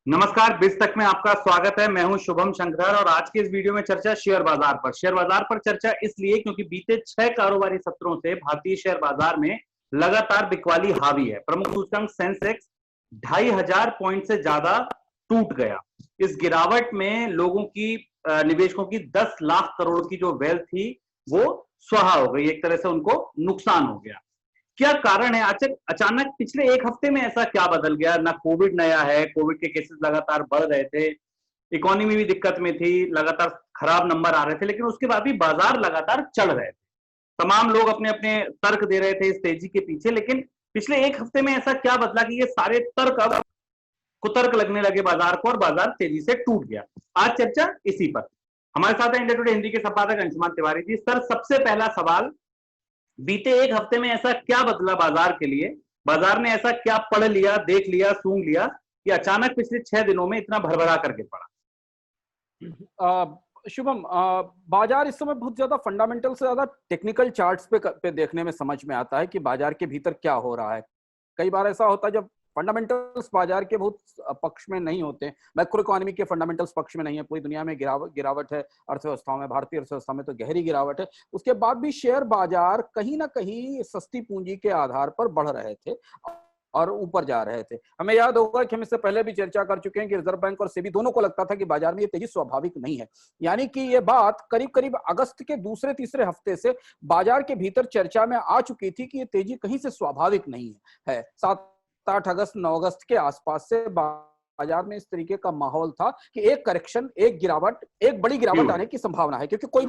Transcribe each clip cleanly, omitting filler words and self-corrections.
नमस्कार, बिज तक में आपका स्वागत है। मैं हूं शुभम शंकर और आज के इस वीडियो में चर्चा शेयर बाजार पर। शेयर बाजार पर चर्चा इसलिए क्योंकि बीते 6 कारोबारी सत्रों से भारतीय शेयर बाजार में लगातार बिकवाली हावी है। प्रमुख सूचकांक सेंसेक्स 2500 पॉइंट से ज्यादा टूट गया। इस गिरावट में लोगों की निवेशकों की 10 लाख करोड़ की जो वेल्थ थी वो स्वाहा हो गई, एक तरह से उनको नुकसान हो गया। क्या कारण है? अचानक पिछले एक हफ्ते में ऐसा क्या बदल गया? ना कोविड नया है, कोविड के केसेस लगातार बढ़ रहे थे, इकोनॉमी भी दिक्कत में थी, लगातार खराब नंबर आ रहे थे, लेकिन उसके बाद भी बाजार लगातार चढ़ रहे थे। तमाम लोग अपने अपने तर्क दे रहे थे इस तेजी के पीछे, लेकिन पिछले एक हफ्ते में ऐसा क्या बदला कि ये सारे तर्क अब कुतर्क लगने लगे बाजार को और बाजार तेजी से टूट गया। आज चर्चा इसी पर। हमारे साथ है इंडिया टुडे हिंदी के संपादक अंशुमान तिवारी जी। सर, सबसे पहला सवाल, बीते एक हफ्ते में ऐसा क्या बदला बाजार के लिए? बाजार ने ऐसा क्या पढ़ लिया, देख लिया, सूंघ लिया कि अचानक पिछले 6 दिनों में इतना भरभरा करके पड़ा? शुभम, बाजार इस समय बहुत ज्यादा फंडामेंटल से ज्यादा टेक्निकल चार्ट्स पे देखने में समझ में आता है कि बाजार के भीतर क्या हो रहा है। कई बार ऐसा होता है जब फंडामेंटल्स बाजार के बहुत पक्ष में नहीं होते, मैक्रो इकोनॉमी के फंडामेंटल्स पक्ष में नहीं है, पूरी दुनिया में गिरावट है अर्थव्यवस्थाओं में, भारतीय अर्थव्यवस्था में तो गहरी गिरावट है। उसके बाद भी शेयर बाजार कहीं ना कहीं सस्ती पूंजी के आधार पर बढ़ रहे थे और ऊपर जा रहे थे। हमें याद होगा कि हम इससे पहले भी चर्चा कर चुके हैं कि रिजर्व बैंक और सेबी दोनों को लगता था कि बाजार में ये तेजी स्वाभाविक नहीं है। यानी कि ये बात करीब करीब अगस्त के दूसरे तीसरे हफ्ते से बाजार के भीतर चर्चा में आ चुकी थी कि ये तेजी कहीं से स्वाभाविक नहीं है। 7-8 अगस्त 9 अगस्त के आसपास से बाजार में इस तरीके का माहौल था कि एक करेक्शन, एक गिरावट, एक बड़ी गिरावट आने की संभावना है, क्योंकि कोई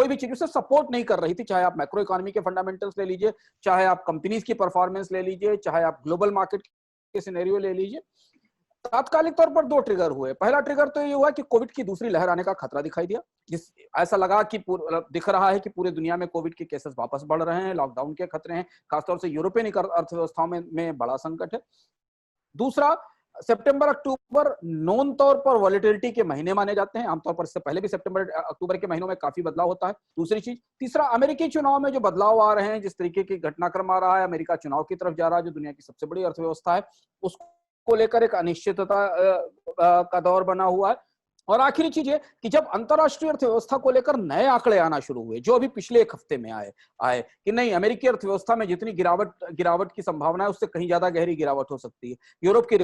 भी चीज उसे सपोर्ट नहीं कर रही थी। चाहे आप मैक्रो इकोनॉमी के फंडामेंटल्स ले लीजिए, चाहे आप कंपनीज की परफॉर्मेंस ले लीजिए, चाहे आप ग्लोबल मार्केट के सिनेरियो ले लीजिए। तात्कालिक तौर पर 2 ट्रिगर हुए। पहला ट्रिगर तो ये हुआ कि कोविड की दूसरी लहर आने का खतरा दिखाई दिया, ऐसा लगा कि दिख रहा है कि पूरी दुनिया में कोविड के केसेस वापस बढ़ रहे हैं, लॉकडाउन के खतरे हैं, खासतौर से यूरोपियन अर्थव्यवस्थाओं में बड़ा संकट है। दूसरा, सितंबर अक्टूबर नॉन तौर पर वॉलेटिलिटी के महीने माने जाते हैं। आमतौर पर इससे पहले भी सितंबर अक्टूबर के महीनों में काफी बदलाव होता है। दूसरी चीज, तीसरा, अमेरिकी चुनाव में जो बदलाव आ रहे हैं, जिस तरीके की घटनाक्रम आ रहा है, अमेरिका चुनाव की तरफ जा रहा है, जो दुनिया की सबसे बड़ी अर्थव्यवस्था है, उसको लेकर एक अनिश्चितता का दौर बना हुआ है। और आखिरी चीज है कि जब अंतरराष्ट्रीय अर्थव्यवस्था को लेकर नए आंकड़े आना शुरू हुए, जो अभी पिछले एक हफ्ते में आए कि नहीं, अमेरिकी अर्थव्यवस्था में जितनी गिरावट की संभावना है उससे कहीं ज्यादा गहरी गिरावट हो सकती है, यूरोप की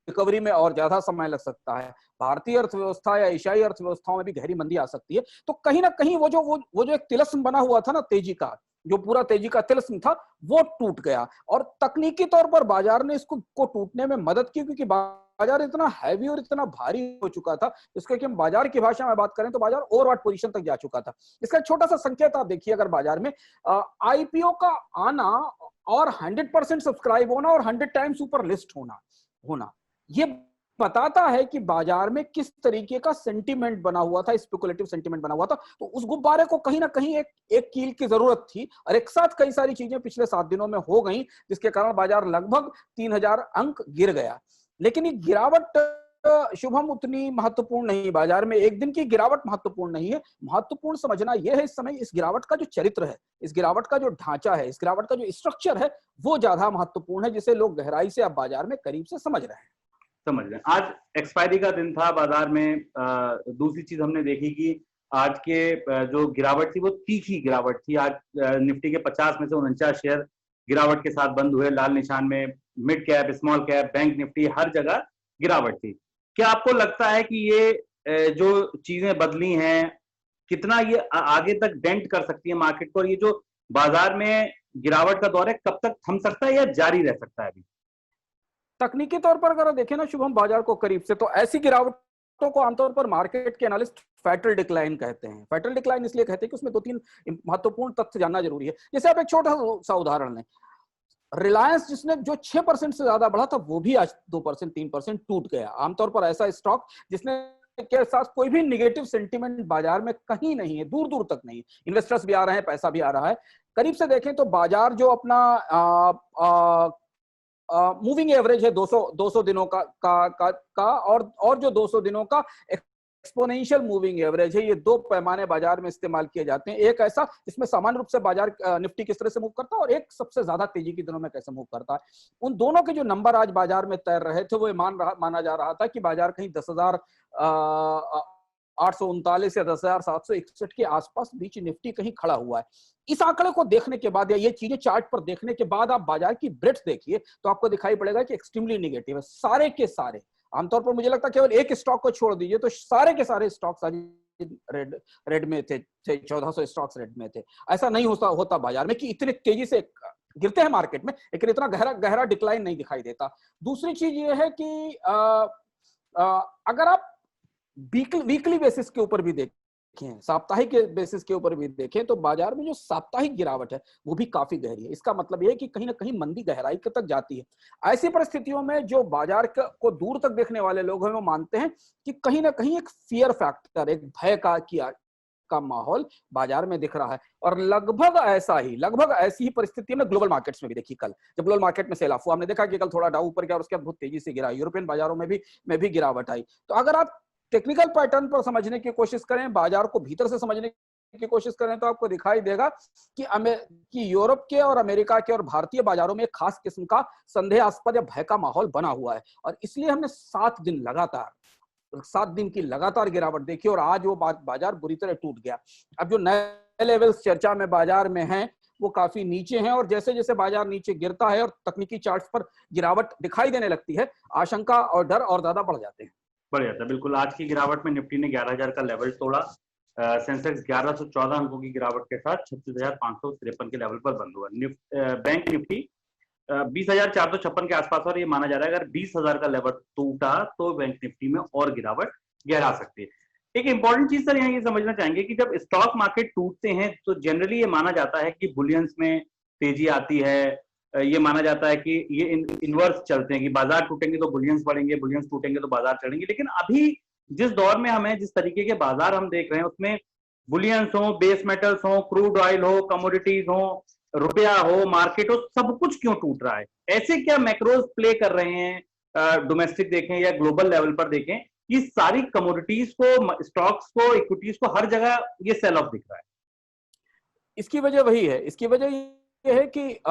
रिकवरी में और ज्यादा समय लग सकता है, भारतीय अर्थव्यवस्था या एशियाई अर्थव्यवस्थाओं में भी गहरी मंदी आ सकती है। तो कहीं ना कहीं वो जो एक तिलस्म बना हुआ था ना तेजी का, जो पूरा तेजी का तिलस्म था, वो टूट गया। और तकनीकी तौर पर बाजार ने इसको टूटने में मदद की, क्योंकि बाजार इतना हैवी और इतना भारी हो चुका था, इसको कि हम बाजार की भाषा में बात करें तो बाजार ओवरबॉट पोजीशन तक जा चुका था। इसका छोटा सा संकेत आप देखिए, अगर बाजार में आईपीओ का आना और 100% सब्सक्राइब होना और 100 टाइम्स ऊपर लिस्ट होना ये बताता है कि बाजार में किस तरीके का सेंटीमेंट बना हुआ था, स्पेकुलेटिव सेंटीमेंट बना हुआ था। तो उस गुब्बारे को कहीं ना कहीं एक कील की जरूरत थी, और एक साथ कई सारी चीजें पिछले 7 दिनों में हो गई, जिसके कारण बाजार लगभग 3000 अंक गिर गया। लेकिन ये गिरावट शुभम उतनी महत्वपूर्ण नहीं, बाजार में एक दिन की गिरावट महत्वपूर्ण नहीं है। महत्वपूर्ण समझना यह है इस समय इस गिरावट का जो चरित्र है, इस गिरावट का जो ढांचा है, इस गिरावट का जो स्ट्रक्चर है, वो ज्यादा महत्वपूर्ण है, जिसे लोग गहराई से अब बाजार में करीब से समझ रहे हैं। समझ रहे हैं। आज एक्सपायरी का दिन था बाजार में। दूसरी चीज हमने देखी कि आज के जो गिरावट थी वो तीखी गिरावट थी। आज निफ्टी के 50 में से 49 शेयर गिरावट के साथ बंद हुए, लाल निशान में। Mid cap, small cap, bank Nifty, हर जगह गिरावट थी। क्या आपको लगता है कि ये जो चीजें बदली हैं, कितना ये आगे तक डेंट कर सकती है मार्केट को, और ये जो बाजार में गिरावट का दौर है कब तक थम सकता है या जारी रह सकता है अभी? तकनीकी तौर पर अगर देखें ना शुभम बाजार को करीब से, तो ऐसी गिरावटों को आमतौर पर मार्केट के एनालिस्ट फैटल डिक्लाइन कहते हैं। फैटल डिक्लाइन इसलिए कहते हैं कि उसमें 2-3 महत्वपूर्ण तथ्य जानना जरूरी है। जैसे आप एक छोटा सा उदाहरण लें, रिलायंस जिसने जो 6% से ज्यादा बढ़ा था, वो भी आज 2% 3% टूट गया। आमतौर पर ऐसा स्टॉक जिसने के साथ कोई भी निगेटिव सेंटीमेंट बाजार में कहीं नहीं है, दूर दूर तक नहीं। इन्वेस्टर्स भी आ रहे हैं, पैसा भी आ रहा है। करीब से देखें तो बाजार जो अपना मूविंग एवरेज है 200 दिनों का और जो 200 दिनों का एक्सपोनेंशियल मूविंग एवरेज है। ये दो पैमाने बाजार में इस्तेमाल किए जाते हैं, एक ऐसा जिसमें सामान्य रूप से बाजार निफ्टी किस तरह से मूव करता है और एक सबसे ज्यादा तेजी के दिनों में कैसे मूव करता है। उन दोनों के जो नंबर आज बाजार में तैर रहे थे वो माना जा रहा था कि बाजार कहीं 10,839 या 10,761 के आसपास बीच निफ्टी कहीं खड़ा हुआ है। इस आंकड़े को देखने के बाद या ये चीजें चार्ट पर देखने के बाद आप बाजार की ब्रेड्थ देखिए तो आपको दिखाई पड़ेगा कि एक्सट्रीमली नेगेटिव है सारे के सारे। आमतौर पर मुझे लगता है केवल एक स्टॉक को छोड़ दीजिए तो सारे के सारे स्टॉक्स आज रेड में थे 1400 स्टॉक्स रेड में थे। ऐसा नहीं होता बाजार में कि इतने तेजी से गिरते हैं मार्केट में, लेकिन इतना गहरा डिक्लाइन नहीं दिखाई देता। दूसरी चीज ये है कि अगर आप वीकली बेसिस के ऊपर भी देखें, साप्ताहिक बेसिस के ऊपर भी देखें तो बाजार में जो साप्ताहिक गिरावट है वो भी काफी गहरी है। इसका मतलब ये है कि कहीं ना कहीं मंदी गहराई तक जाती है। ऐसी परिस्थितियों में जो बाजार को दूर तक देखने वाले लोग हैं वो मानते हैं कि कहीं ना कहीं एक फियर फैक्टर, एक भय का माहौल बाजार में दिख रहा है। और लगभग ऐसी ही परिस्थिति हमने ग्लोबल मार्केट्स में भी देखी। कल जब ग्लोबल मार्केट में सेल ऑफ हुआ, हमने देखा कि कल थोड़ा डाउ ऊपर गया और उसके बाद बहुत तेजी से गिरा। यूरोपियन बाजारों में भी गिरावट आई। तो अगर आप टेक्निकल पैटर्न पर समझने की कोशिश करें, बाजार को भीतर से समझने की कोशिश करें तो आपको दिखाई देगा कि यूरोप के और अमेरिका के और भारतीय बाजारों में एक खास किस्म का संदेहास्पद या भय का माहौल बना हुआ है। और इसलिए हमने 7 दिन की लगातार गिरावट देखी और आज वो बाजार बुरी तरह टूट गया। अब जो नए लेवल्स चर्चा में बाजार में हैं वो काफी नीचे हैं और जैसे जैसे बाजार नीचे गिरता है और तकनीकी चार्ट्स पर गिरावट दिखाई देने लगती है, आशंका और डर और ज्यादा बढ़ जाते हैं। बढ़ जाता है बिल्कुल। आज की गिरावट में निफ्टी ने 11,000 का लेवल तोड़ा। सेंसेक्स 1114 अंकों की गिरावट के साथ 36,553 के लेवल पर बंद हुआ। बैंक निफ्टी 20,456 के आसपास और ये माना जा रहा है अगर 20,000 का लेवल टूटा तो बैंक निफ्टी में और गिरावट गहरा सकती है। एक इंपॉर्टेंट चीज सर यहाँ ये समझना चाहेंगे कि जब स्टॉक मार्केट टूटते हैं तो जनरली ये माना जाता है कि बुलियंस में तेजी आती है। ये माना जाता है कि ये इनवर्स चलते हैं कि बाजार टूटेंगे तो बुलियंस बढ़ेंगे, बुलियंस टूटेंगे तो बाजार चढ़ेंगे। लेकिन अभी जिस दौर में हमें जिस तरीके के बाजार हम देख रहे हैं उसमें बुलियंस हो, बेस मेटल्स हो, क्रूड ऑयल हो, कमोडिटीज हो, रुपया हो, मार्केट हो, सब कुछ क्यों टूट रहा है? ऐसे क्या मैक्रोज प्ले कर रहे हैं, डोमेस्टिक देखें या ग्लोबल लेवल पर देखें, कि सारी कमोडिटीज को, स्टॉक्स को, इक्विटीज को हर जगह ये सेल ऑफ दिख रहा है? इसकी वजह वही है। इसकी वजह ये है कि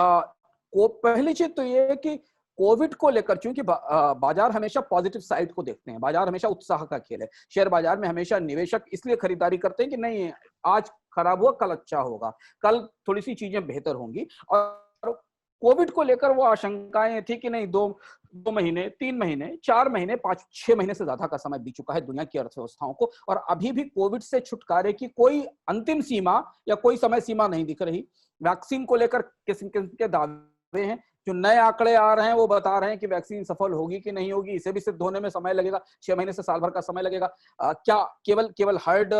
पहली चीज तो ये है कि कोविड को लेकर, चूंकि बाजार हमेशा पॉजिटिव साइड को देखते हैं, बाजार हमेशा उत्साह का खेल है। शेयर बाजार में हमेशा निवेशक इसलिए खरीदारी करते हैं कि नहीं आज खराब हुआ कल अच्छा होगा, कल थोड़ी सी चीजें बेहतर होंगी। और कोविड को लेकर वो आशंकाएं थी कि नहीं 2 महीने, 3 महीने, 4 महीने, 5-6 महीने से ज्यादा का समय बीत चुका है दुनिया की अर्थव्यवस्थाओं को और अभी भी कोविड से छुटकारे की कोई अंतिम सीमा या कोई समय सीमा नहीं दिख रही। वैक्सीन को लेकर किस्म के दावे हैं। जो नए आंकड़े आ रहे हैं वो बता रहे हैं कि वैक्सीन सफल होगी कि नहीं होगी, इसे भी सिद्ध होने में समय लगेगा, 6 महीने से साल भर का समय लगेगा। क्या केवल हर्ड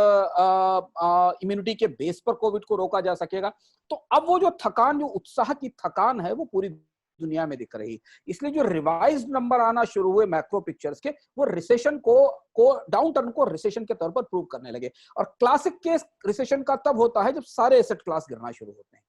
इम्यूनिटी के बेस पर कोविड को रोका जा सकेगा? तो अब वो जो थकान, जो उत्साह की थकान है वो पूरी दुनिया में दिख रही। इसलिए जो रिवाइज्ड नंबर आना शुरू हुए मैक्रो पिक्चर्स के, वो रिसेशन को डाउन टर्न को रिसेशन के तौर पर प्रूव करने लगे। और क्लासिक केस रिसेशन का तब होता है जब सारे एसेट क्लास गिरना शुरू होते हैं।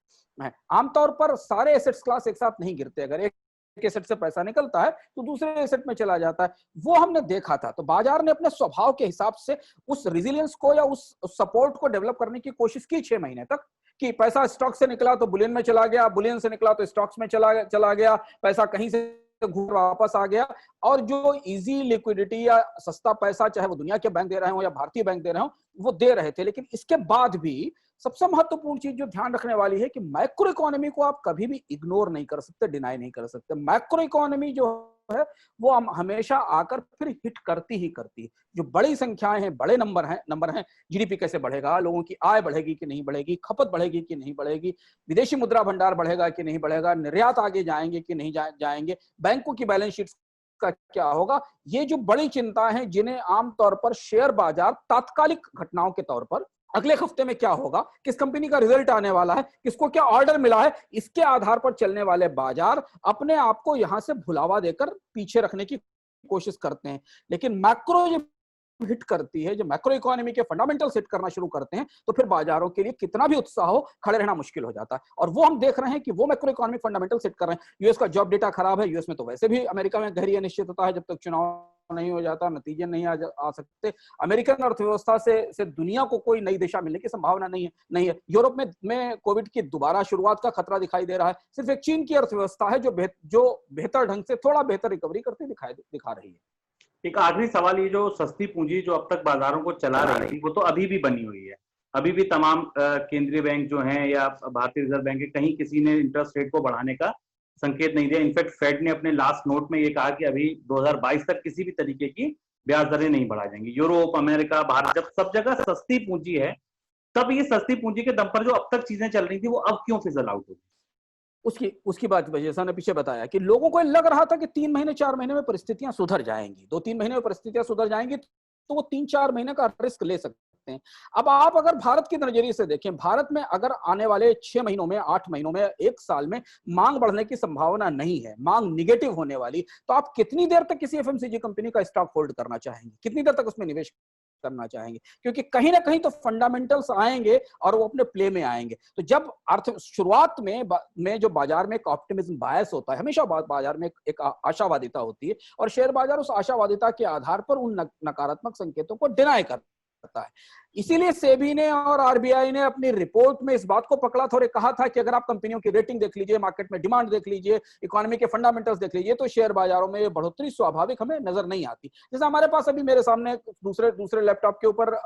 आमतौर पर सारे एसेट्स क्लास एक साथ नहीं गिरते। अगर एक एसेट से पैसा निकलता है तो दूसरे एसेट में चला जाता है। वो हमने देखा था। तो बाजार ने अपने स्वभाव के हिसाब से उस रेजिलियंस को या उस सपोर्ट को डेवलप करने की कोशिश की 6 महीने तक, कि पैसा स्टॉक से निकला तो बुलियन में चला गया, बुलियन से निकला तो स्टॉक्स में चला गया, पैसा कहीं से घूम वापस आ गया। और जो इजी लिक्विडिटी या सस्ता पैसा, चाहे वो दुनिया के बैंक दे रहे हो या भारतीय बैंक दे रहे हो, वो दे रहे थे। लेकिन इसके बाद भी सबसे महत्वपूर्ण चीज जो ध्यान रखने वाली है कि मैक्रो इकोनॉमी को आप कभी भी इग्नोर नहीं कर सकते, डिनाई नहीं कर सकते। मैक्रो इकोनॉमी जो है वो हम हमेशा आकर फिर हिट करती ही करती है। जो बड़ी संख्याएं हैं, बड़े नंबर हैं, जीडीपी कैसे बढ़ेगा, लोगों की आय बढ़ेगी कि नहीं बढ़ेगी, खपत बढ़ेगी कि नहीं बढ़ेगी, विदेशी मुद्रा भंडार बढ़ेगा कि नहीं बढ़ेगा, निर्यात आगे जाएंगे कि नहीं जाएंगे, बैंकों की बैलेंस शीट का क्या होगा, ये जो बड़ी चिंताएं हैं जिन्हें आमतौर पर शेयर बाजार तात्कालिक घटनाओं के तौर पर, अगले हफ्ते में क्या होगा, किस कंपनी का रिजल्ट आने वाला है, किसको क्या ऑर्डर मिला है, इसके आधार पर चलने वाले बाजार अपने आप को यहां से भुलावा देकर पीछे रखने की कोशिश करते हैं। लेकिन मैक्रो हिट करती है, जब मैक्रो इकोनॉमी के फंडामेंटल्स हिट करना शुरू करते हैं, तो फिर बाजारों के लिए कितना भी उत्साह हो, खड़े रहना मुश्किल हो जाता है। और वो हम देख रहे हैं कि वो मैक्रो इकोनॉमिक फंडामेंटल्स हिट कर रहे हैं। यूएस का जॉब डेटा खराब है, यूएस में तो वैसे भी अमेरिका में गहरी अनिश्चितता है, जब तक चुनाव नहीं हो जाता, नतीजे नहीं आ सकते। अमेरिकन अर्थव्यवस्था से दुनिया को कोई नई दिशा मिलने की संभावना नहीं है। यूरोप में कोविड की दोबारा शुरुआत का खतरा दिखाई दे रहा है। सिर्फ एक चीन की अर्थव्यवस्था है जो बेहतर ढंग से थोड़ा बेहतर रिकवरी करती दिखा रही है। एक आखिरी सवाल, ये जो सस्ती पूंजी जो अब तक बाजारों को चला रही थी, वो तो अभी भी बनी हुई है। अभी भी तमाम केंद्रीय बैंक जो हैं या भारतीय रिजर्व बैंक है, कहीं किसी ने इंटरेस्ट रेट को बढ़ाने का संकेत नहीं दिया। इनफैक्ट फेड ने अपने लास्ट नोट में ये कहा कि अभी 2022 तक किसी भी तरीके की ब्याज दरें नहीं बढ़ाई जाएंगी। यूरोप, अमेरिका, भारत, जब सब जगह सस्ती पूंजी है, तब ये सस्ती पूंजी के दम पर जो अब तक चीजें चल रही थी, वो अब क्यों फिजल आउट हो गई? उसकी बात जैसा ने पीछे बताया कि लोगों को लग रहा था कि 3 महीने 4 महीने में परिस्थितियां सुधर जाएंगी, 2-3 महीने में परिस्थितियां सुधर जाएंगी, तो वो 3-4 महीने का रिस्क ले सकते हैं। अब आप अगर भारत के नजरिए से देखें, भारत में अगर आने वाले 6 महीनों में, 8 महीनों में, 1 साल में मांग बढ़ने की संभावना नहीं है, मांग निगेटिव होने वाली, तो आप कितनी देर तक किसी एफएमसीजी कंपनी का स्टॉक होल्ड करना चाहेंगे, कितनी देर तक उसमें निवेश करना चाहेंगे? क्योंकि कहीं ना कहीं तो फंडामेंटल्स आएंगे और वो अपने प्ले में आएंगे। तो जब शुरुआत में जो बाजार में एक ऑप्टिमिज्म बायस होता है, हमेशा बाजार में एक आशावादिता होती है, और शेयर बाजार उस आशावादिता के आधार पर उन नकारात्मक संकेतों को डिनाई करता है। इसीलिए सेबी ने और आरबीआई ने अपनी रिपोर्ट में इस बात को पकड़ा था और कहा था कि अगर आप कंपनियों की रेटिंग देख लीजिए, मार्केट में डिमांड देख लीजिए, इकोनॉमी के फंडामेंटल्स देख लीजिए, तो शेयर बाजारों में ये बढ़ोतरी स्वाभाविक हमें नजर नहीं आती। जैसे हमारे पास अभी मेरे सामने दूसरे लैपटॉप के ऊपर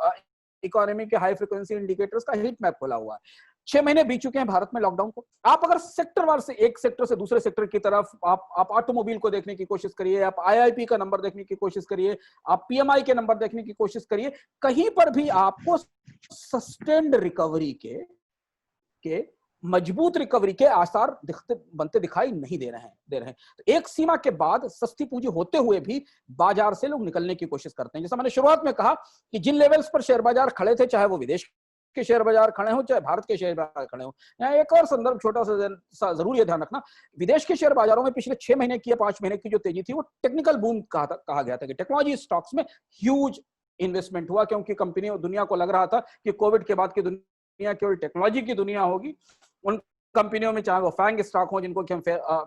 इकोनॉमी के हाई फ्रीक्वेंसी इंडिकेटर्स का हीट मैप खोला हुआ है। 6 महीने बीत चुके हैं भारत में लॉकडाउन को। आप अगर सेक्टर वार से, एक सेक्टर से दूसरे सेक्टर की तरफ, आप ऑटोमोबाइल को देखने की कोशिश करिए, आप आईआईपी का नंबर देखने की कोशिश करिए, आप पीएमआई के नंबर देखने की कोशिश करिए, कहीं पर भी आपको सस्टेन्ड रिकवरी के मजबूत रिकवरी के आसार बनते दिखाई नहीं दे रहे हैं। तो एक सीमा के बाद सस्ती पूंजी होते हुए भी बाजार से लोग निकलने की कोशिश करते हैं। जैसा मैंने शुरुआत में कहा कि जिन लेवल्स पर शेयर बाजार खड़े थे, चाहे वो विदेश के शेयर बाजार खड़े हो, चाहे भारत के शेयर बाजार खड़े हो। यहाँ एक और संदर्भ छोटा सा जरूर ये ध्यान रखना, विदेश के शेयर बाजारों में पिछले 6 महीने की या 5 महीने की जो तेजी थी, वो टेक्निकल बूम कहा गया था कि टेक्नोलॉजी स्टॉक्स में ह्यूज इन्वेस्टमेंट हुआ, क्योंकि कंपनियों, दुनिया को लग रहा था कि कोविड के बाद की दुनिया केवल टेक्नोलॉजी की दुनिया होगी। उन कंपनियों में, चाहे वो फैंग स्टॉक हो जिनको कि हम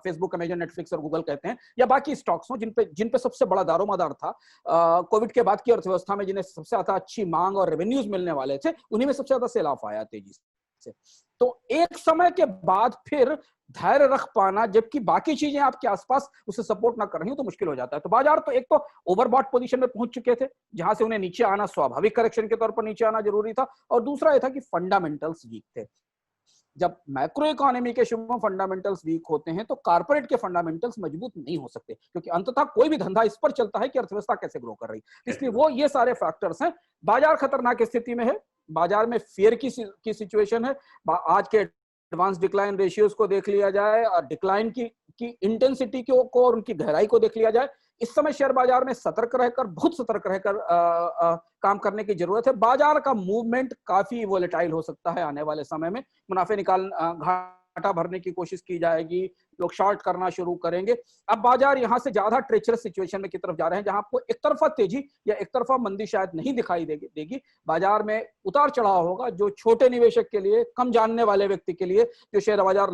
फेसबुक, अमेजन, नेटफ्लिक्स और गूगल कहते हैं, या बाकी स्टॉक्स हो जिन पे सबसे बड़ा दारोमदार था कोविड के बाद की अर्थव्यवस्था में, जिन्हें सबसे ज्यादा अच्छी मांग और रेवेन्यूज मिलने वाले थे, उन्हीं में सबसे ज्यादा सेल ऑफ आया तेजी से। तो एक समय के बाद फिर धैर्य रख पाना, जबकि बाकी चीजें आपके आसपास उसे सपोर्ट ना कर रही हो, तो मुश्किल हो जाता है। तो बाजार तो एक तो ओवरबॉट पोजीशन में पहुंच चुके थे, जहां से उन्हें नीचे आना, स्वाभाविक करेक्शन के तौर पर नीचे आना जरूरी था, और दूसरा यह था कि फंडामेंटल्स वीक थे। जब मैक्रो इकोनॉमी के शुभ फंडामेंटल्स वीक होते हैं, तो कारपोरेट के फंडामेंटल्स मजबूत नहीं हो सकते, क्योंकि अंततः कोई भी धंधा इस पर चलता है कि अर्थव्यवस्था कैसे ग्रो कर रही है। इसलिए वो ये सारे फैक्टर्स हैं। बाजार खतरनाक स्थिति में है, बाजार में फेयर की सिचुएशन है। आज के एडवांस डिक्लाइन रेशियोज को देख लिया जाए और डिक्लाइन की इंटेंसिटी को और उनकी गहराई को देख लिया जाए, इस समय शेयर बाजार में बहुत सतर्क रहकर काम करने की जरूरत है। बाजार का मूवमेंट काफी वोलेटाइल हो सकता है आने वाले समय में। मुनाफे घाटा भरने की कोशिश की जाएगी, लोग शॉर्ट करना शुरू करेंगे। अब बाजार यहां से ज्यादा ट्रेचरस सिचुएशन में की तरफ जा रहे हैं, जहां आपको एक तरफा तेजी या एक तरफा मंदी शायद नहीं दिखाई देगी। बाजार में उतार चढ़ाव होगा, जो छोटे निवेशक के लिए, कम जानने वाले व्यक्ति के लिए, जो शेयर बाजार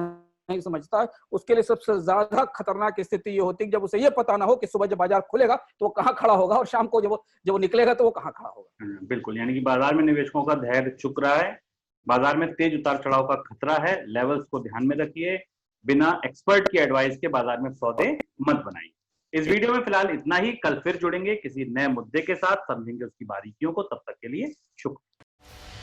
नहीं समझता है, उसके लिए सबसे ज्यादा खतरनाक स्थिति ये होती है जब उसे ये पता ना हो कि सुबह जब बाजार खुलेगा तो वो कहाँ खड़ा होगा, और शाम को जब वो निकलेगा तो वो कहाँ खड़ा होगा। बिल्कुल, यानी कि बाजार में निवेशकों का धैर्य चुक रहा है, बाजार में तेज उतार चढ़ाव का खतरा है। लेवल्स को ध्यान में रखिए, बिना एक्सपर्ट की एडवाइस के बाजार में सौदे मत बनाइए। इस वीडियो में फिलहाल इतना ही। कल फिर जुड़ेंगे किसी नए मुद्दे के साथ, समझेंगे उसकी बारीकियों को। तब तक के लिए शुक्रिया।